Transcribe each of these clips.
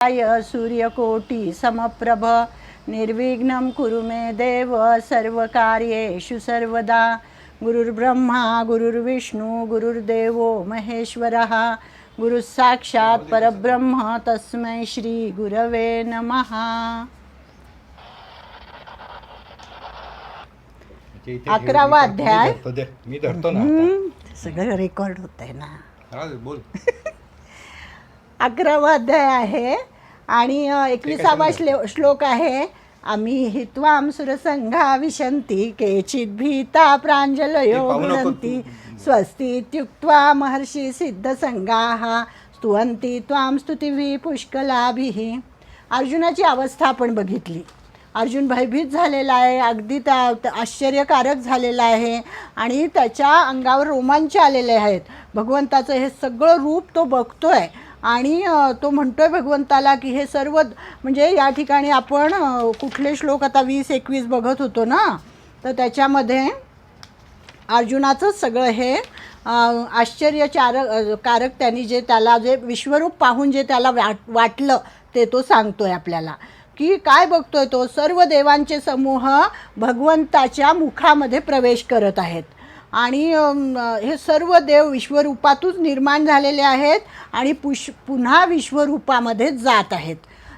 सूर्यकोटि समप्रभ निर्विघ्नं कुरु मे देव सर्वकार्येषु सर्वदा। गुरुर्ब्रह्मा गुरुर्विष्णु गुरुर्देवो महेश्वरः गुरुः साक्षात् परब्रह्म तस्मै श्री गुरवे नमः। 11वा अध्याय। मी धरतो ना, सगळं रेकॉर्ड होत आहे ना। बोल। 11वा अध्याय आहे आणि 21वा श्लोक आहे। आम्ही हित्वाम सुरसंघा विशंती केचित् भीता प्रांजलयो गृह्णन्ति स्वस्ति इत्युक्त्वा महर्षि सिद्धसंघाः स्तुवन्ति त्वां स्तुतिभिः पुष्कलाभिः। अर्जुनाची अवस्था आपण बघितली। अर्जुन भयभीत झालेला आहे, अगदी आश्चर्यकारक झालेला आहे आणि त्याच्या अंगावर रोमांच आलेले आहेत। भगवंताचं हे सगळं रूप तो बघतोय आणि तो म्हणतोय भगवंताला की हे सर्व म्हणजे या ठिकाणी आपण कुठले श्लोक आता 20-21 बघत होतो ना, तर त्याच्यामध्ये अर्जुनाचंच सगळं हे कारक त्यांनी जे त्याला जे विश्वरूप पाहून जे त्याला वाटलं ते तो सांगतोय आपल्याला की काय बघतोय तो। सर्व देवांचे समूह भगवंताच्या मुखामध्ये प्रवेश करत आहेत आणि हे सर्व देव विश्वरूपातूनच निर्माण झालेले आहेत आणि पुन्हा विश्वरूपामध्ये जात आहेत।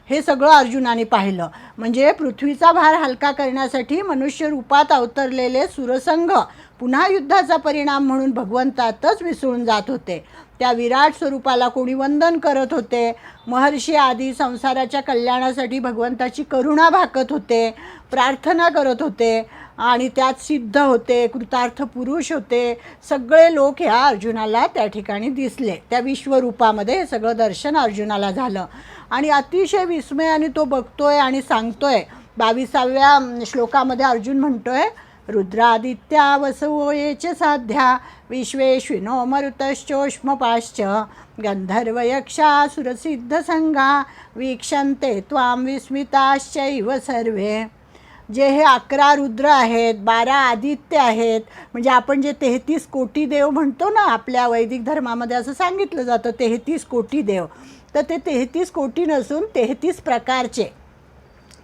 हे सगळं अर्जुनाने पाहिलं। म्हणजे पृथ्वीचा भार हलका करण्यासाठी मनुष्य रूपात अवतरलेले सुरसंघ पुन्हा युद्धाचा परिणाम म्हणून भगवंतातच मिसळून जात होते। त्या विराट स्वरूपाला कोणी वंदन करत होते, महर्षी आदी संसाराच्या कल्याणासाठी भगवंताची करुणा भाकत होते, प्रार्थना करत होते आणि त्यात सिद्ध होते, कृतार्थ पुरुष होते। सगळे लोक ह्या अर्जुनाला त्या ठिकाणी दिसले। त्या विश्वरूपामध्ये हे सगळं दर्शन अर्जुनाला झालं आणि अतिशय विस्मयाने तो बघतोय आणि सांगतोय। 22व्या श्लोकामध्ये अर्जुन म्हणतोय, रुद्रादित्या वसवो ये च साध्या विश्वेश्विनो मरुतश्चोष्मपाश्च गंधर्व यक्षासुरसिद्धसंघा वीक्षन्ते त्वां विस्मिताश्चैव सर्वे। जे हे 11 रुद्र आहेत, 12 आदित्य आहेत, म्हणजे आपण जे 33 कोटी देव म्हणतो ना, आपल्या वैदिक धर्मामध्ये असं सांगितलं जातं 33 कोटी देव, तर ते 33 कोटी नसून 33 प्रकारचे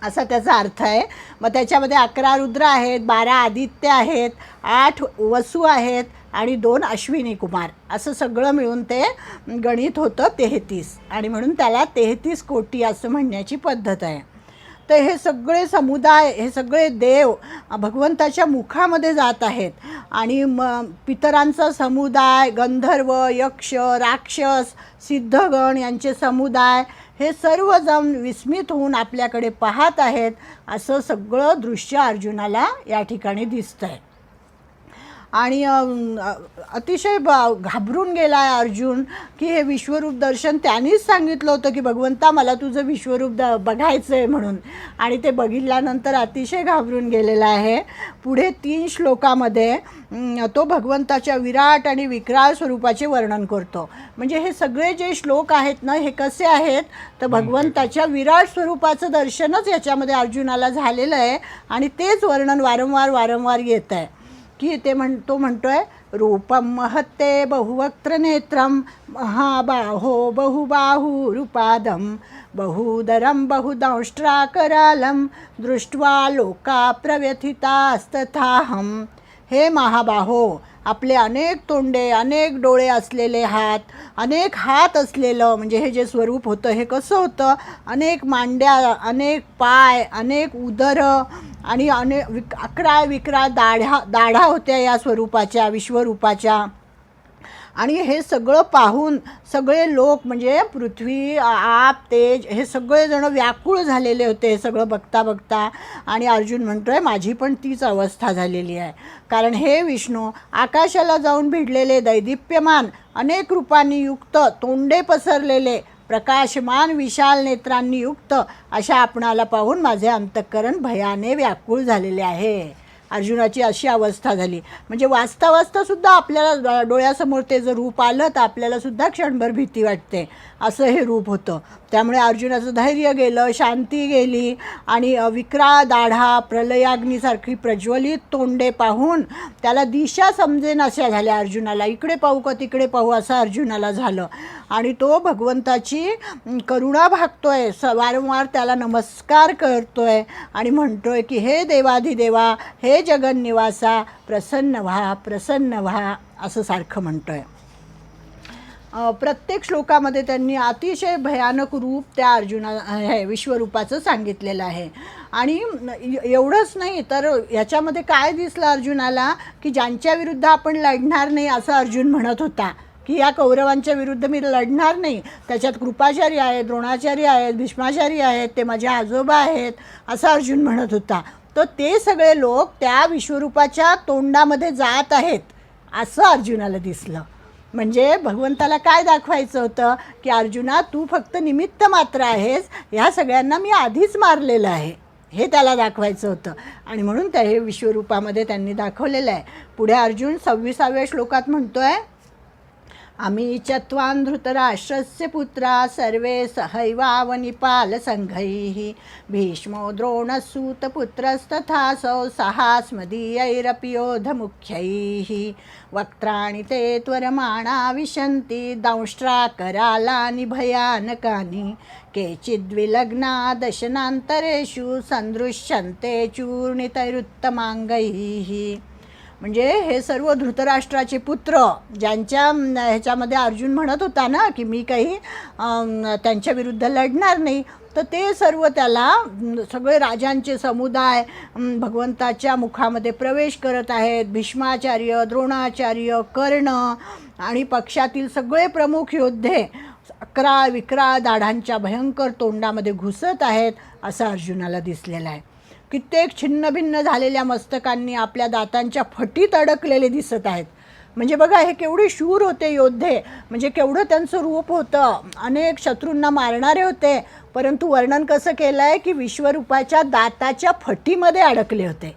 असा त्याचा अर्थ आहे। मग त्याच्यामध्ये 11 रुद्र आहेत, 12 आदित्य आहेत, 8 वसू आहेत आणि 2 अश्विनी कुमार, असं सगळं मिळून ते गणित होतं 33 आणि म्हणून त्याला 33 कोटी असं म्हणण्याची पद्धत आहे। तर हे सगळे समुदाय, हे सगळे देव भगवंताच्या मुखामध्ये जात आहेत आणि पितरांचा समुदाय, गंधर्व, यक्ष, राक्षस, सिद्धगण यांचे समुदाय हे सर्वजण विस्मित होऊन आपल्याकडे पाहत आहेत। असं सगळं दृश्य अर्जुनाला या ठिकाणी दिसतंय आणि अतिशय घाबरून गेला आहे अर्जुन की हे विश्वरूप दर्शन त्यांनीच सांगितलं होतं की भगवंता मला तुझं विश्वरूप बघायचं आहे म्हणून, आणि ते बघितल्यानंतर अतिशय घाबरून गेलेला आहे। पुढे 3 श्लोकामध्ये तो भगवंताच्या विराट आणि विक्राळ स्वरूपाचे वर्णन करतो। म्हणजे हे सगळे जे श्लोक आहेत ना, हे कसे आहेत तर भगवंताच्या विराट स्वरूपाचं दर्शनच याच्यामध्ये अर्जुनाला झालेलं आहे आणि तेच वर्णन वारंवार येत आहे की तो म्हणतोय, रूपम महत्ते बहुवक्त्र नेत्रम महाबाहो बहुबाहुरुपादम बहुदरम बहुदंष्ट्राकरालम दृष्ट्वा लोका प्रव्यथितास्तथाहम। हे महाबाहो, आपले अनेक तोंडे, अनेक डोळे असलेले हात, अनेक हात असलेलं म्हणजे हे जे स्वरूप होतं हे कसं होतं, अनेक मांड्या, अनेक पाय, अनेक उदरं आणि अनेक विक्राळ दाढा होत्या या स्वरूपाच्या, विश्वरूपाच्या। आणि हे सगळं पाहून सगळे लोक म्हणजे पृथ्वी, आप, तेज हे सगळेजण व्याकुळ झालेले होते हे सगळं बघता आणि अर्जुन म्हणतोय माझी पण तीच अवस्था झालेली आहे। कारण हे विष्णू आकाशाला जाऊन भिडलेले, दैदिप्यमान, अनेक रूपांनी युक्त, तोंडे पसरलेले, प्रकाशमान विशाल नेत्रांनी युक्त अशा आपणाला पाहून माझे अंतःकरण भयाने व्याकुळ झालेले आहे। अर्जुनाची अशी अवस्था झाली. म्हणजे वाचता वाचता सुद्धा आपल्याला डोळ्यासमोर ते जर रूप आलं तर आपल्याला सुद्धा क्षणभर भीती वाटते, असं हे रूप होतं. त्यामुळे अर्जुनाचं धैर्य गेलं, शांती गेली आणि विक्राळ दाढा, प्रलयाग्नीसारखी प्रज्वलित तोंडे पाहून त्याला दिशा समजेनाशा झाल्या अर्जुनाला. इकडे पाहू का तिकडे पाहू असं अर्जुनाला झालं. आणि तो भगवंताची करुणा भागतोय, वारंवार त्याला नमस्कार करतोय आणि म्हणतोय की हे देवाधिदेवा, हे जगन्निवासा, प्रसन्न व्हा, प्रसन्न व्हा, असं सारखं म्हणतोय. प्रत्येक श्लोकामध्ये त्यांनी अतिशय भयानक रूप त्या हे विश्वरूपाचं सांगितलेलं आहे. आणि एवढंच नाही तर याच्यामध्ये काय दिसलं अर्जुनाला, की ज्यांच्या विरुद्ध आपण लढणार नाही असं अर्जुन म्हणत होता, की या कौरवांच्या विरुद्ध मी लढणार नाही. त्याच्यात कृपाचार्य आहेत, द्रोणाचार्य आहेत, भीष्माचार्य आहेत, ते माझे आजोबा आहेत, असं अर्जुन म्हणत होता. तर ते सगळे लोक त्या विश्वरूपाच्या तोंडामध्ये जात आहेत असं अर्जुनाला दिसलं. म्हणजे भगवंताला काय दाखवायचं होतं, की अर्जुना तू फक्त निमित्त मात्र आहेस, ह्या सगळ्यांना मी आधीच मारलेलं आहे, हे त्याला दाखवायचं होतं. आणि म्हणून त्या हे विश्वरूपामध्ये त्यांनी दाखवलेलं आहे. पुढे अर्जुन 26व्या श्लोकात म्हणतोय, आम्ही चत्वान धृतराष्ट्रस्य पुत्रा सर्वे सहैवावनिपालसंघैः भीष्मो द्रोणसूतपुत्रस्तथासौ सहास्मदीयैरपि योधमुख्यैः वक्त्राणि ते त्वरमाणा विशन्ति दंष्ट्राकरालानि भयानकानि केचिद्विलग्ना दशनान्तरेषु सन्दृश्यन्ते चूर्णितैरुत्तमाङ्गैः. म्हणजे हे सर्व धृतराष्ट्राचे पुत्र ज्यांच्या ह्याच्यामध्ये अर्जुन म्हणत होता ना की मी काही त्यांच्या विरुद्ध लढणार नाही, तर ते सर्व त्याला सगळे राजांचे समुदाय भगवंताच्या मुखामध्ये प्रवेश करत आहेत. भीष्माचार्य, द्रोणाचार्य, कर्ण आणि पक्षातील सगळे प्रमुख योद्धे अक्राळ विक्राळ दाढांच्या भयंकर तोंडामध्ये घुसत आहेत असं अर्जुनाला दिसलेलं आहे. कित्येक छिन्नभिन्न झालेल्या मस्तकांनी आपल्या दातांच्या फटीत अडकलेले दिसत आहेत. म्हणजे बघा हे केवढे शूर होते योद्धे, म्हणजे केवढं त्यांचं रूप होतं, अनेक शत्रूंना मारणारे होते, परंतु वर्णन कसं केलं आहे की विश्वरूपाच्या दाताच्या फटीमध्ये अडकले होते.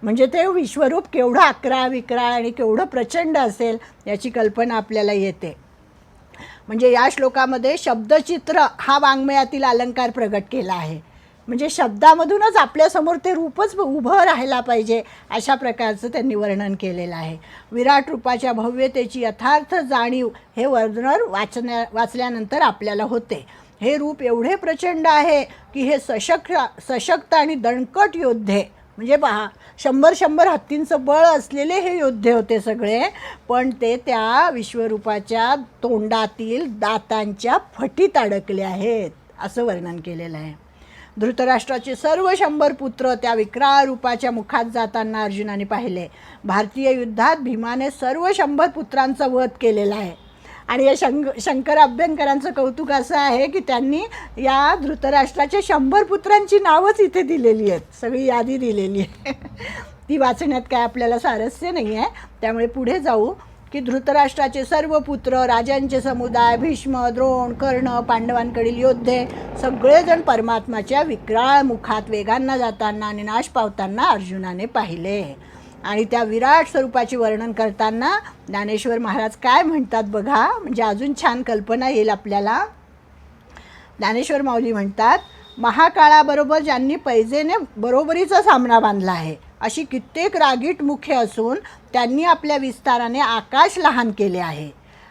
म्हणजे ते विश्वरूप केवढं अक्राळ विक्राळ आणि केवढं प्रचंड असेल याची कल्पना आपल्याला येते. म्हणजे या श्लोकामध्ये शब्दचित्र हा वाङ्मयातील अलंकार प्रगट केला आहे. म्हणजे शब्दामधूनच आपल्यासमोर ते रूपच उभं राहायला पाहिजे अशा प्रकारचं त्यांनी वर्णन केलेलं आहे. विराट रूपाच्या भव्यतेची यथार्थ जाणीव हे वर्णन वाचल्यानंतर आपल्याला होते. हे रूप एवढे प्रचंड आहे की हे सशक्त आणि दणकट योद्धे, म्हणजे पहा 100 हत्तींचं बळ असलेले हे योद्धे होते सगळे, पण ते त्या विश्वरूपाच्या तोंडातील दातांच्या फटीत अडकले आहेत असं वर्णन केलेलं आहे. धृतराष्ट्राचे सर्व 100 पुत्र त्या विक्राळ रूपाच्या मुखात जाताना अर्जुनाने पाहिले. भारतीय युद्धात भीमाने सर्व 100 पुत्रांचा वध केलेला आहे. आणि या शंकर अभ्यंकरांचं कौतुक असं आहे की त्यांनी या धृतराष्ट्राच्या 100 पुत्रांची नावच इथे दिलेली आहेत, सगळी यादी दिलेली आहे. ती वाचण्यात काय आपल्याला स्वारस्य नाही आहे. त्यामुळे पुढे जाऊ की धृतराष्ट्राचे सर्व पुत्र, राजांचे समुदाय, भीष्म, द्रोण, कर्ण, पांडवांकडील योद्धे सगळेजण परमात्माच्या विक्राळ मुखात वेगांना जाताना आणि नाश पावताना अर्जुनाने पाहिले. आणि त्या विराट स्वरूपाचे वर्णन करताना ज्ञानेश्वर महाराज काय म्हणतात बघा, म्हणजे अजून छान कल्पना येईल आपल्याला. ज्ञानेश्वर माऊली म्हणतात, महाकाळाबरोबर ज्यांनी पैजेने बरोबरीचा सामना बांधला आहे अशी कित्येक रागीट मुखे असून त्यांनी आपल्या विस्ताराने आकाश लहान केले आहे.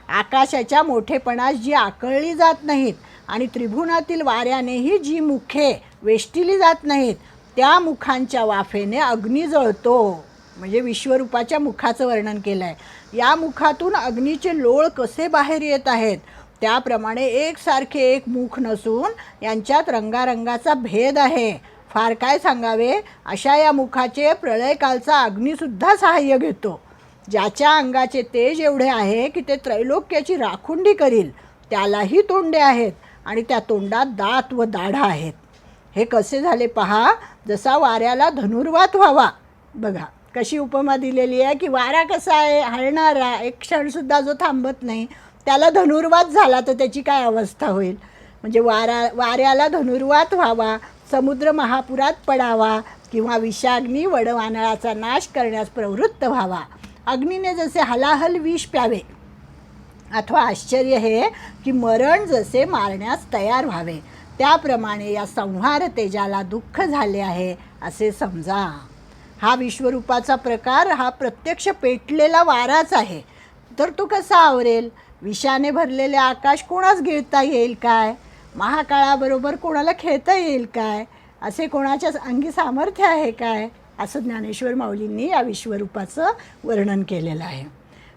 आकाशाच्या मोठेपणास जी आकळली जात नाहीत आणि त्रिभुवनातील वाऱ्यानेही जी मुखे वेष्टिली जात नाहीत त्या मुखांच्या वाफेने अग्नी जळतो. म्हणजे विश्वरूपाच्या मुखाचं वर्णन केलं आहे. या मुखातून अग्नीचे लोळ कसे बाहेर येत आहेत त्याप्रमाणे एकसारखे एक मुख नसून यांच्यात रंगारंगाचा भेद आहे. फार काय सांगावे, अशा या मुखाचे प्रळयकालचा अग्निसुद्धा सहाय्य घेतो. ज्याच्या अंगाचे तेज एवढे आहे की ते त्रैलोक्याची राखुंडी करील त्यालाही तोंडे आहेत आणि त्या तोंडात दात व दाढा आहेत. हे कसे झाले पहा, जसा वाऱ्याला धनुर्वात व्हावा. बघा कशी उपमा दिलेली आहे की वारा कसा आहे, हलणारा, एक क्षणसुद्धा जो थांबत नाही, त्याला धनुर्वात झाला तर त्याची काय अवस्था होईल. म्हणजे वाऱ्याला धनुर्वात व्हावा, समुद्र महापुरात पडावा, किंवा विषाग्नी वडवानळाचा नाश करण्यास प्रवृत्त व्हावा. अग्नीने जसे हलाहल विष प्यावे, अथवा आश्चर्य हे की मरण जसे मारण्यास तयार व्हावे, त्याप्रमाणे या संहार तेजाला दुःख झाले आहे असे समजा. हा विश्वरूपाचा प्रकार हा प्रत्यक्ष पेटलेला वाराच आहे, तर तो कसा आवरेल? विषाने भरलेले आकाश कोणास गिळता येईल काय? महाकाळाबरोबर कोणाला खेळता येईल काय? असे कोणाच्या अंगी सामर्थ्य आहे काय? असं ज्ञानेश्वर माऊलींनी या विश्वरूपाचं वर्णन केलेलं आहे.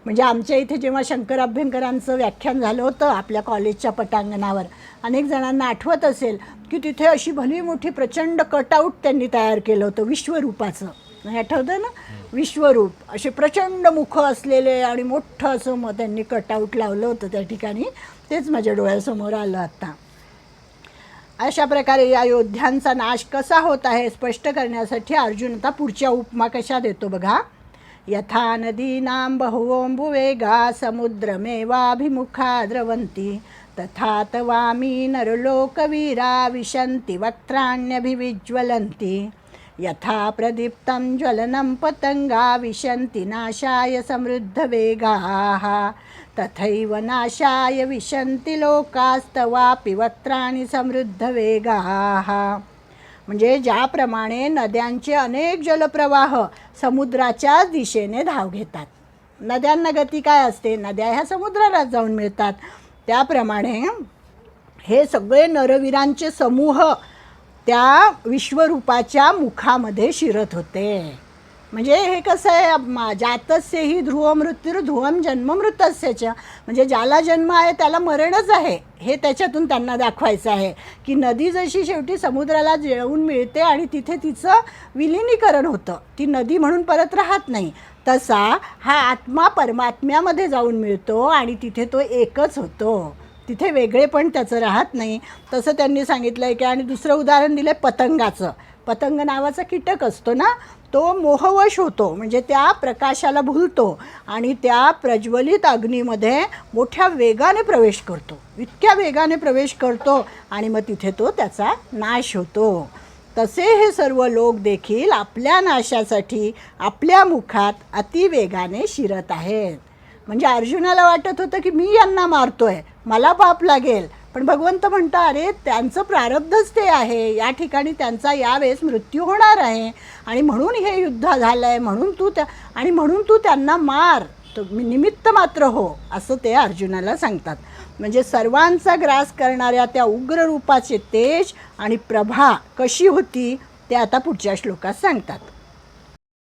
म्हणजे आमच्या इथे जेव्हा शंकर अभ्यंकरांचं व्याख्यान झालं होतं आपल्या कॉलेजच्या पटांगणावर, अनेक जणांना आठवत असेल की तिथे अशी भली मोठी प्रचंड कटआउट त्यांनी तयार केलं होतं विश्वरूपाचं. नाही आठवतं ना? विश्वरूप असे प्रचंड मुख असलेले आणि मोठं असं मग त्यांनी कटआउट लावलं होतं त्या ठिकाणी. तेच माझ्या डोळ्यासमोर आलं आता. अशा प्रकारे या योद्ध्यांचा नाश कसा होत आहे स्पष्ट करण्यासाठी अर्जुन आता पुढच्या उपमा कशा देतो बघा. यथा नदीनां बहुवोऽम्बुवेगा समुद्रमेवाभिमुखा द्रवन्ति तथा तवामी नरलोकवीरा विशन्ति वक्त्राण्यभिविज्वलन्ति. यथा प्रदीप्तं ज्वलनं पतंगा विशन्ति नाशाय समृद्धवेगाः तथैव नाशाय विशन्ति लोकास्तवापि वक्त्राणि समृद्धवेगाः. म्हणजे ज्याप्रमाणे नद्यांचे अनेक जलप्रवाह समुद्राच्याच दिशेने धाव घेतात. नद्यांना गती काय असते? नद्या ह्या समुद्राला जाऊन मिळतात. त्याप्रमाणे हे सगळे नरवीरांचे समूह त्या विश्वरूपाच्या मुखामध्ये शिरत होते. म्हणजे हे कसं आहे, जातस्य ही ध्रुव मृत्यूर ध्रुवम जन्म मृतस्यच. म्हणजे ज्याला जन्म आहे त्याला मरणच आहे हे त्याच्यातून त्यांना दाखवायचं आहे की नदी जशी शेवटी समुद्राला जेवून मिळते आणि तिथे तिचं विलिनीकरण होतं, ती नदी म्हणून परत राहत नाही, तसा हा आत्मा परमात्म्यामध्ये जाऊन मिळतो आणि तिथे तो एकच होतो, तिथे वेगळेपण त्याचं राहत नाही. तसं त्यांनी सांगितलं आहे की. आणि दुसरं उदाहरण दिलं आहे पतंगाचं. पतंग नावाचा कीटक असतो ना, तो मोहवश होतो, म्हणजे त्या प्रकाशाला भुलतो आणि त्या प्रज्वलित अग्नीमध्ये मोठ्या वेगाने प्रवेश करतो, इतक्या वेगाने प्रवेश करतो आणि मग तिथे तो त्याचा नाश होतो. तसे हे सर्व लोक देखील आपल्या नाशासाठी आपल्या मुखात अतिवेगाने शिरत आहेत. म्हणजे अर्जुनाला वाटत होतं की मी यांना मारतोय, मला पाप लागेल, पण भगवंत म्हणता अरे त्यांचं प्रारब्धच ते आहे, या ठिकाणी त्यांचा यावेळेस मृत्यू होणार आहे आणि म्हणून हे युद्ध झालं आहे, म्हणून तू त्यांना मार, तो निमित्त मात्र हो, असं ते अर्जुनाला सांगतात. म्हणजे सर्वांचा ग्रास करणाऱ्या त्या उग्र रूपाचे तेज आणि प्रभा कशी होती ते आता पुढच्या श्लोकात सांगतात.